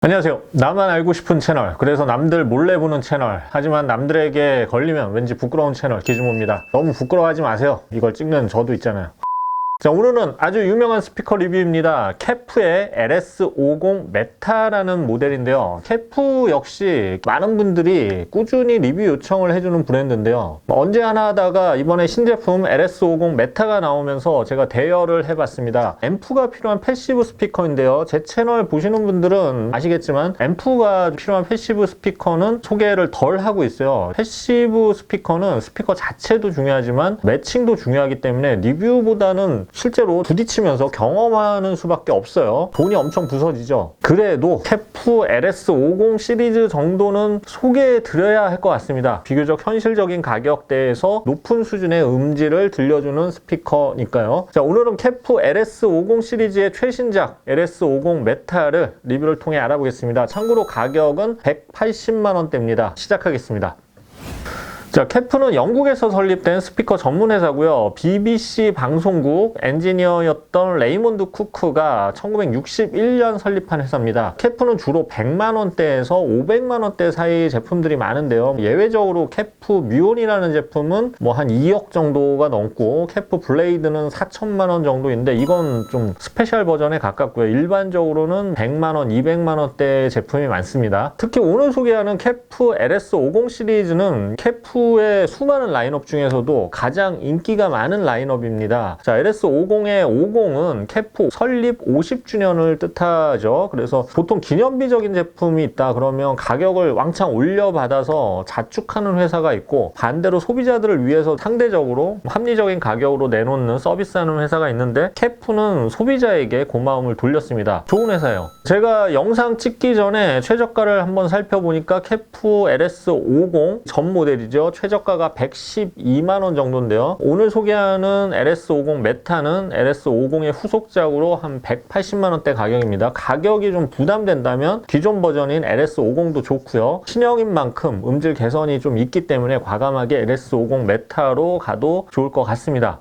안녕하세요. 나만 알고 싶은 채널, 그래서 남들 몰래 보는 채널, 하지만 남들에게 걸리면 왠지 부끄러운 채널 기준모입니다. 너무 부끄러워하지 마세요. 이걸 찍는 저도 있잖아요. 자, 오늘은 아주 유명한 스피커 리뷰입니다. 캐프의 LS50 메타라는 모델인데요. 캐프 역시 많은 분들이 꾸준히 리뷰 요청을 해주는 브랜드인데요. 언제 하나 하다가 이번에 신제품 LS50 메타가 나오면서 제가 대여를 해봤습니다. 앰프가 필요한 패시브 스피커인데요. 제 채널 보시는 분들은 아시겠지만 앰프가 필요한 패시브 스피커는 소개를 덜 하고 있어요. 패시브 스피커는 스피커 자체도 중요하지만 매칭도 중요하기 때문에 리뷰보다는 실제로 부딪히면서 경험하는 수밖에 없어요. 돈이 엄청 부서지죠. 그래도 캐프 LS50 시리즈 정도는 소개해 드려야 할 것 같습니다. 비교적 현실적인 가격대에서 높은 수준의 음질을 들려주는 스피커니까요. 자, 오늘은 캐프 LS50 시리즈의 최신작 LS50 메타를 리뷰를 통해 알아보겠습니다. 참고로 가격은 180만 원대입니다. 시작하겠습니다. 자, 캐프는 영국에서 설립된 스피커 전문 회사고요. BBC 방송국 엔지니어였던 레이몬드 쿠크가 1961년 설립한 회사입니다. 캐프는 주로 100만 원대에서 500만 원대 사이 제품들이 많은데요. 예외적으로 캐프 뮤온이라는 제품은 뭐 한 2억 정도가 넘고 캐프 블레이드는 4천만 원 정도인데 이건 좀 스페셜 버전에 가깝고요. 일반적으로는 100만 원, 200만 원대 제품이 많습니다. 특히 오늘 소개하는 캐프 LS50 시리즈는 캐프 의 수많은 라인업 중에서도 가장 인기가 많은 라인업입니다. 자, LS50의 50은 캐프 설립 50주년을 뜻하죠. 그래서 보통 기념비적인 제품이 있다 그러면 가격을 왕창 올려받아서 자축하는 회사가 있고, 반대로 소비자들을 위해서 상대적으로 합리적인 가격으로 내놓는 서비스하는 회사가 있는데, 캐프는 소비자에게 고마움을 돌렸습니다. 좋은 회사예요. 제가 영상 찍기 전에 최저가를 한번 살펴보니까 캐프 LS50 전 모델이죠. 최저가가 112만 원 정도인데요. 오늘 소개하는 LS50 메타는 LS50의 후속작으로 한 180만 원대 가격입니다. 가격이 좀 부담된다면 기존 버전인 LS50도 좋고요. 신형인 만큼 음질 개선이 좀 있기 때문에 과감하게 LS50 메타로 가도 좋을 것 같습니다.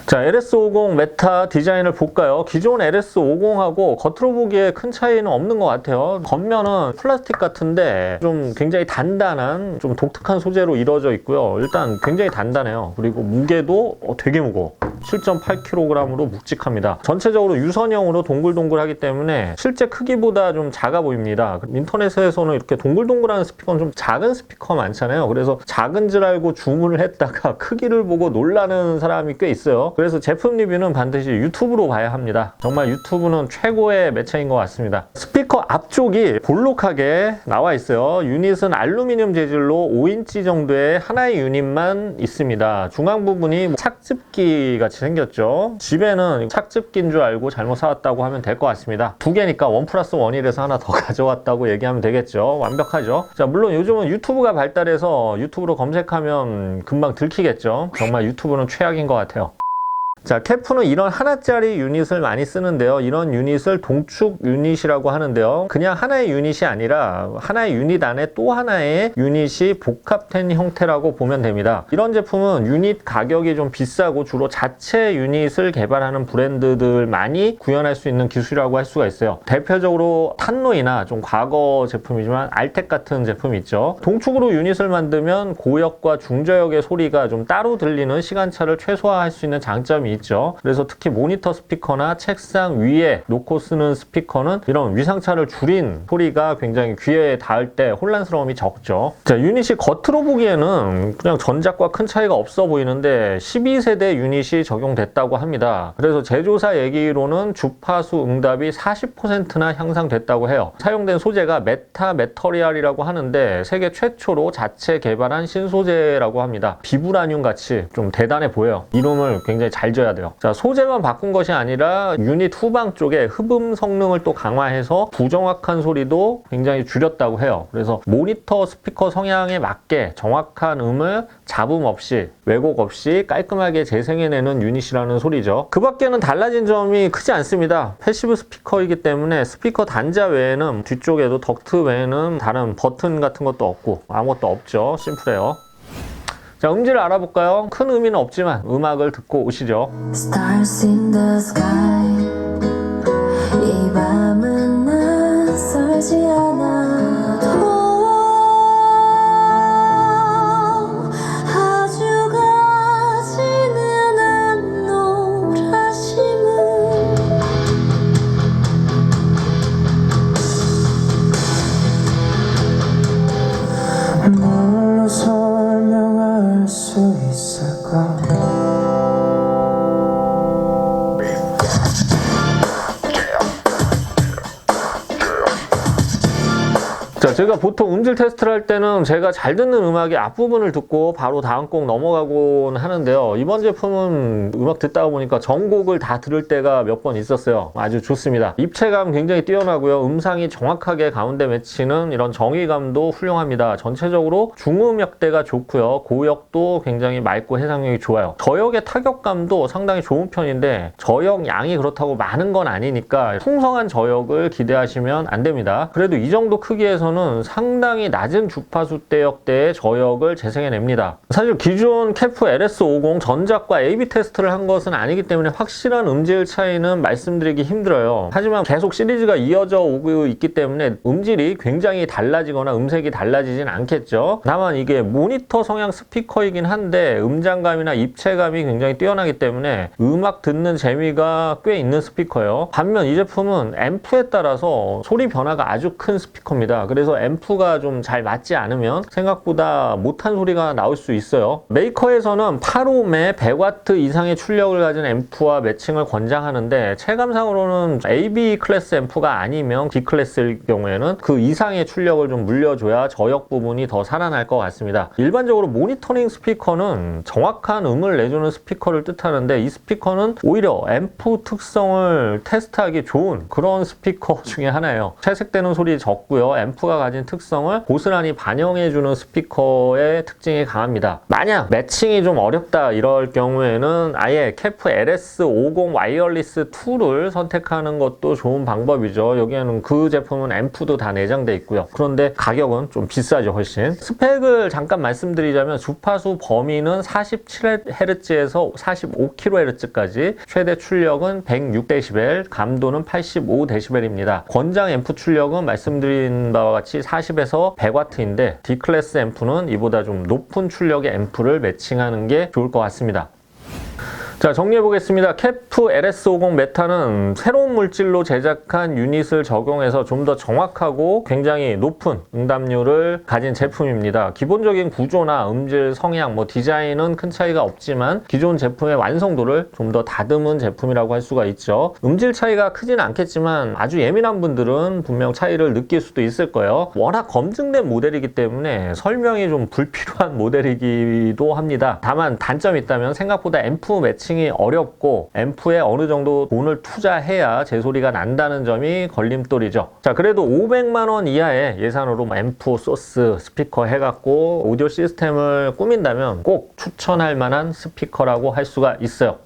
자, LS50 메타 디자인을 볼까요? 기존 LS50하고 겉으로 보기에 큰 차이는 없는 것 같아요. 겉면은 플라스틱 같은데 좀 굉장히 단단한 좀 독특한 소재로 이루어져 있고요. 일단 굉장히 단단해요. 그리고 무게도 되게 무거워. 7.8kg으로 묵직합니다. 전체적으로 유선형으로 동글동글하기 때문에 실제 크기보다 좀 작아 보입니다. 인터넷에서는 이렇게 동글동글한 스피커는 좀 작은 스피커 많잖아요. 그래서 작은 줄 알고 주문을 했다가 크기를 보고 놀라는 사람이 꽤 있어요. 그래서 제품 리뷰는 반드시 유튜브로 봐야 합니다. 정말 유튜브는 최고의 매체인 것 같습니다. 스피커 앞쪽이 볼록하게 나와 있어요. 유닛은 알루미늄 재질로 5인치 정도의 하나의 유닛만 있습니다. 중앙 부분이 착즙기 같이 생겼죠. 집에는 착즙기인 줄 알고 잘못 사왔다고 하면 될 것 같습니다. 두 개니까 1+1이라서 하나 더 가져왔다고 얘기하면 되겠죠. 완벽하죠. 자, 물론 요즘은 유튜브가 발달해서 유튜브로 검색하면 금방 들키겠죠. 정말 유튜브는 최악인 것 같아요. 자, 캐프는 이런 하나짜리 유닛을 많이 쓰는데요. 이런 유닛을 동축 유닛이라고 하는데요. 그냥 하나의 유닛이 아니라 하나의 유닛 안에 또 하나의 유닛이 복합된 형태라고 보면 됩니다. 이런 제품은 유닛 가격이 좀 비싸고 주로 자체 유닛을 개발하는 브랜드들만이 구현할 수 있는 기술이라고 할 수가 있어요. 대표적으로 탄노이나 좀 과거 제품이지만 알텍 같은 제품이 있죠. 동축으로 유닛을 만들면 고역과 중저역의 소리가 좀 따로 들리는 시간차를 최소화할 수 있는 장점이 있죠. 그래서 특히 모니터 스피커나 책상 위에 놓고 쓰는 스피커는 이런 위상차를 줄인 소리가 굉장히 귀에 닿을 때 혼란스러움이 적죠. 자, 유닛이 겉으로 보기에는 그냥 전작과 큰 차이가 없어 보이는데 12세대 유닛이 적용됐다고 합니다. 그래서 제조사 얘기로는 주파수 응답이 40%나 향상됐다고 해요. 사용된 소재가 메타 메터리얼이라고 하는데 세계 최초로 자체 개발한 신소재라고 합니다. 비브라늄 같이 좀 대단해 보여요. 이름을 굉장히 잘 줘야 돼요. 자, 소재만 바꾼 것이 아니라 유닛 후방 쪽에 흡음 성능을 또 강화해서 부정확한 소리도 굉장히 줄였다고 해요. 그래서 모니터 스피커 성향에 맞게 정확한 음을 잡음 없이 왜곡 없이 깔끔하게 재생해내는 유닛이라는 소리죠. 그 밖에는 달라진 점이 크지 않습니다. 패시브 스피커이기 때문에 스피커 단자 외에는 뒤쪽에도 덕트 외에는 다른 버튼 같은 것도 없고 아무것도 없죠. 심플해요. 자, 음질을 알아볼까요? 큰 의미는 없지만 음악을 듣고 오시죠. Stars in the sky. 이 밤은 되지 않아도 아주 가지는 않은 노라심은 뭘로 설명할 수 있을까? 자, 제가 보통 음질 테스트를 할 때는 제가 잘 듣는 음악의 앞부분을 듣고 바로 다음 곡 넘어가곤 하는데요. 이번 제품은 음악 듣다 보니까 전곡을 다 들을 때가 몇 번 있었어요. 아주 좋습니다. 입체감 굉장히 뛰어나고요. 음상이 정확하게 가운데 맺히는 이런 정의감도 훌륭합니다. 전체적으로 중음역대가 좋고요. 고역도 굉장히 맑고 해상력이 좋아요. 저역의 타격감도 상당히 좋은 편인데 저역 양이 그렇다고 많은 건 아니니까 풍성한 저역을 기대하시면 안 됩니다. 그래도 이 정도 크기에서는 상당히 낮은 주파수 대역대의 저역을 재생해냅니다. 사실 기존 캐프 LS50 전작과 A/B 테스트를 한 것은 아니기 때문에 확실한 음질 차이는 말씀드리기 힘들어요. 하지만 계속 시리즈가 이어져 오고 있기 때문에 음질이 굉장히 달라지거나 음색이 달라지진 않겠죠. 다만 이게 모니터 성향 스피커이긴 한데 음장감이나 입체감이 굉장히 뛰어나기 때문에 음악 듣는 재미가 꽤 있는 스피커예요. 반면 이 제품은 앰프에 따라서 소리 변화가 아주 큰 스피커입니다. 그래서 앰프가 좀 잘 맞지 않으면 생각보다 못한 소리가 나올 수 있어요. 메이커에서는 8옴의 100W 이상의 출력을 가진 앰프와 매칭을 권장하는데 체감상으로는 AB 클래스 앰프가 아니면 D 클래스일 경우에는 그 이상의 출력을 좀 물려줘야 저역 부분이 더 살아날 것 같습니다. 일반적으로 모니터링 스피커는 정확한 음을 내주는 스피커를 뜻하는데 이 스피커는 오히려 앰프 특성을 테스트하기 좋은 그런 스피커 중에 하나예요. 채색되는 소리 적고요. 앰프가 가진 특성을 고스란히 반영해주는 스피커의 특징이 강합니다. 만약 매칭이 좀 어렵다 이럴 경우에는 아예 캐프 LS50 와이어리스 2를 선택하는 것도 좋은 방법이죠. 여기에는 그 제품은 앰프도 다 내장돼 있고요. 그런데 가격은 좀 비싸죠, 훨씬. 스펙을 잠깐 말씀드리자면 주파수 범위는 47Hz에서 45kHz까지, 최대 출력은 106dB, 감도는 85dB입니다. 권장 앰프 출력은 말씀드린 바와 같이 40에서 100W인데 D클래스 앰프는 이보다 좀 높은 출력의 앰프를 매칭하는 게 좋을 것 같습니다. 자, 정리해 보겠습니다. 캐프 LS50 메타는 새로운 물질로 제작한 유닛을 적용해서 좀 더 정확하고 굉장히 높은 응답률을 가진 제품입니다. 기본적인 구조나 음질, 성향, 디자인은 큰 차이가 없지만 기존 제품의 완성도를 좀 더 다듬은 제품이라고 할 수가 있죠. 음질 차이가 크진 않겠지만 아주 예민한 분들은 분명 차이를 느낄 수도 있을 거예요. 워낙 검증된 모델이기 때문에 설명이 좀 불필요한 모델이기도 합니다. 다만 단점이 있다면 생각보다 앰프 매칭이 어렵고 앰프에 어느 정도 돈을 투자해야 제 소리가 난다는 점이 걸림돌이죠. 자, 그래도 500만 원 이하의 예산으로 앰프, 소스, 스피커 해갖고 오디오 시스템을 꾸민다면 꼭 추천할 만한 스피커라고 할 수가 있어요.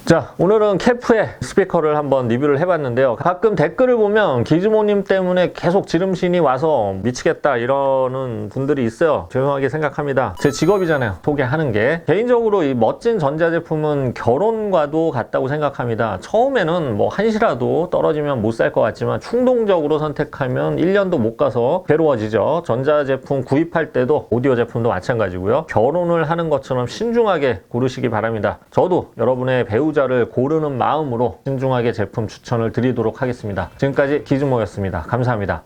자, 오늘은 캐프의 스피커를 한번 리뷰를 해봤는데요. 가끔 댓글을 보면 기즈모님 때문에 계속 지름신이 와서 미치겠다 이러는 분들이 있어요. 죄송하게 생각합니다. 제 직업이잖아요, 소개하는 게. 개인적으로 이 멋진 전자제품은 결혼과도 같다고 생각합니다. 처음에는 한시라도 떨어지면 못 살 것 같지만 충동적으로 선택하면 1년도 못 가서 괴로워지죠. 전자제품 구입할 때도 오디오 제품도 마찬가지고요. 결혼을 하는 것처럼 신중하게 고르시기 바랍니다. 저도 여러분의 배우자를 고르는 마음으로 신중하게 제품 추천을 드리도록 하겠습니다. 지금까지 기즈모였습니다. 감사합니다.